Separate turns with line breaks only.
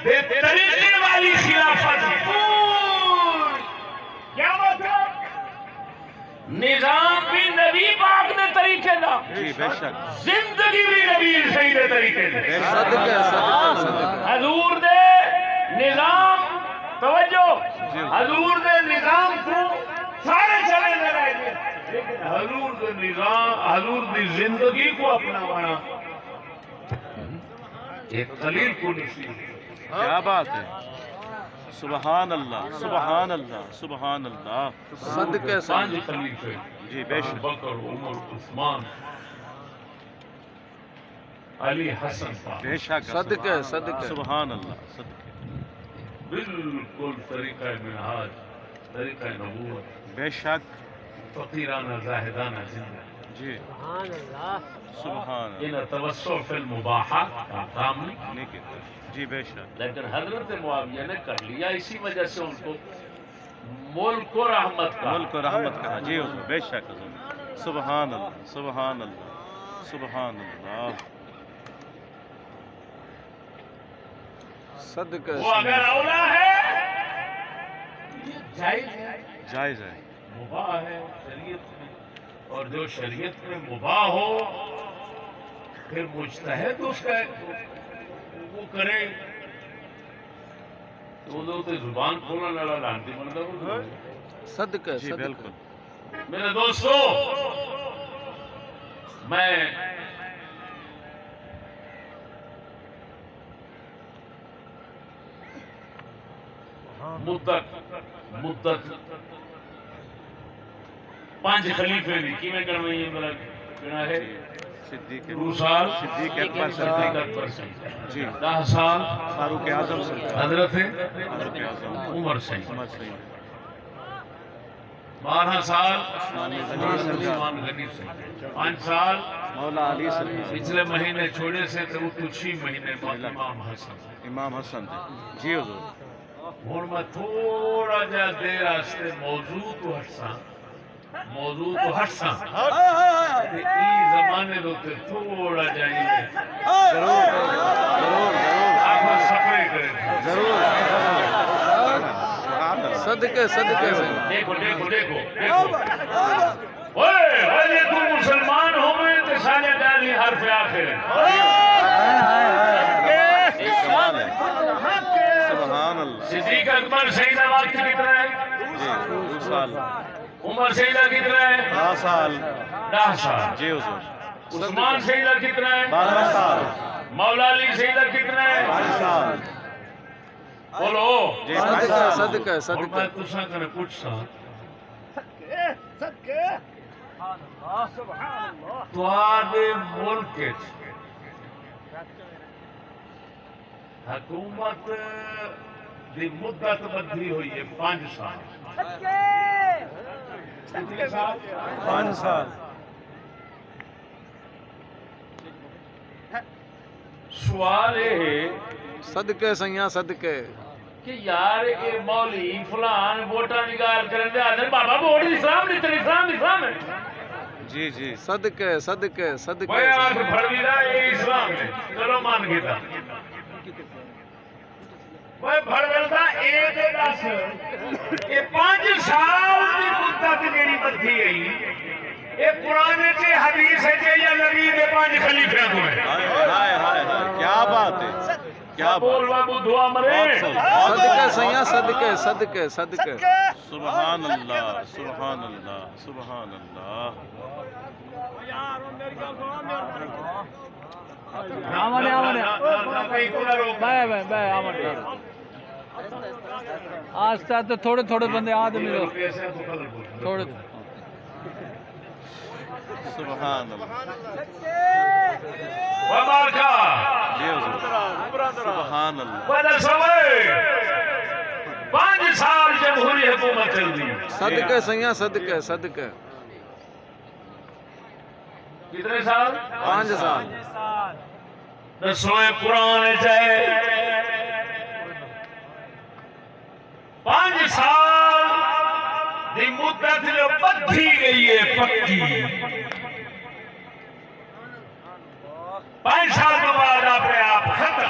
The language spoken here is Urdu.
دے طریقے والی خلافت کیا مطلب؟ نظام بھی نبی پاک نے طریقے دا،
جی بے شک،
زندگی بھی نبی صحیح دے طریقے دے،
صدقے صدقے
حضور دے نظام توجہ، حضور دے نظام کو سارے چلے دے رہے تھے، لیکن حضور دے نظام، حضور دی زندگی کو اپناوانا ایک قلیل کو نصیب ہے۔
کیا بات ہے، سبحان اللہ سبحان اللہ سبحان اللہ،
صدقے
پانچ
صدقے
خلیفے،
جی بے شک،
بکر، عمر، عثمان، علی، حسن صاحب،
بے شک،
صدقے صدقے
سبحان اللہ، صدقے،
بالکل طریقہ منہاج، طریقہ نبوت،
بے شک،
فقیرانہ زاہدانہ زندگی،
جی سبحان اللہ،
ان توسع فی المباحات کا کام نہیں،
نہیں کہتے، جی بے شک،
لیکن حضرت معاویہ نے کر لیا، اسی وجہ سے ان کو ملک و رحمت کا
ملک و رحمت کا، جی حضور بے شک حضور، سبحان اللہ سبحان اللہ سبحان اللہ،
صدقے
وہ اگر اولا ہے یہ جائز ہے،
جائز ہے،
مباح ہے شریعت میں، اور جو شریعت میں مباح ہو پھر مجتہد اس کا وہ کرے تو وہ تو زبان کھولنے والا لانتی بنتا وہ
صدقے
جی
صدقے
بالکل،
میرے دوستو، میں مدت پانچ خلیفے بھی کی میں کرنا یہ میرا کہنا ہے،
صدیق
2 سال
صدیق اکبر
صدیق
صدیق،
اکبر سے،
جی
10 سال
فاروق اعظم سرکار،
حضرت
فاروق اعظم،
عمر سے،
عمر سید،
12 سال
عثمان غنی سرکار،
عثمان غنی سے، 5 سال
مولا علی سرکار،
پچھلے مہینے چھوڑے سے تو وہ 6 مہینے بعد امام حسن۔
امام حسن تھے، جی حضور،
ہوں میں تھوڑا جا دیر واسطے موضوع تو ہٹساں ای زمانے دوتے تھوڑا جائیے
ضرور ضرور
آپ سفرے کریں
ضرور،
صدقے صدقے
دیکھو دیکھو دیکھو دیکھو اوے تو مسلمان ہو میں تو سالے ڈالی حرف آخر
کمال ہے، سبحان اللہ،
صدیق اکبر سیدہ وقت کتنا ہے؟
جی 2 سال،
عمر سیدہ کتنا ہے؟
10 سال،
10 سال،
جی حضور،
عثمان سیدہ کتنا ہے؟
12 سال،
مولا علی سیدہ کتنا ہے؟
5 سال،
بولو
جی 5
صدقے
سال،
صدقے
اور
صدقے
میں تساں کنے پوچھساں تواڈے ملک وچ حکومت دی مدت بدلی ہوئی ہے 5 سال، کتنے سال؟
5 سال،
سوال یہ ہے
صدقے سیاں صدقے
کہ یار یہ مولوی فلان ووٹاں دی گال کرن دے آدھے بابا ووٹ اسلام نہیں تے اسلام ہے
جی جی،
صدقے صدقے
میں
صدقے
آنکھ پھڑوی دا یہ اسلام ہے چلو مان گیا میں پھڑوتا اے تے دس کہ 5 سال دی مدت جیڑی بدھی گئی یہ قرآن سے حدیث ہے یا نبی دے 5 خلیفیاں تو ہے
ہائے ہائے ہائے، کیا بات ہے، کیا
بول
بات،
بابو دعا مرے
صدقے سیاں صدقے صدقے صدقے
سبحان اللہ سبحان اللہ سبحان اللہ،
آستا تو تھوڑے تھوڑے بندے آدمی لو تھوڑے
سبحان اللہ،
وبارکا
جی حضور، سبحان اللہ،
بدل سوئے 5 سال جمہوری حکومت چل رہی ہے
صدقے سیاں صدقے صدقے
کتنے سال
5 سال
دسویں قرآن چاہے 5 سال دی مدت جو بدھی گئی ہے پکی 5 سال کے بعد اپنے آپ ختم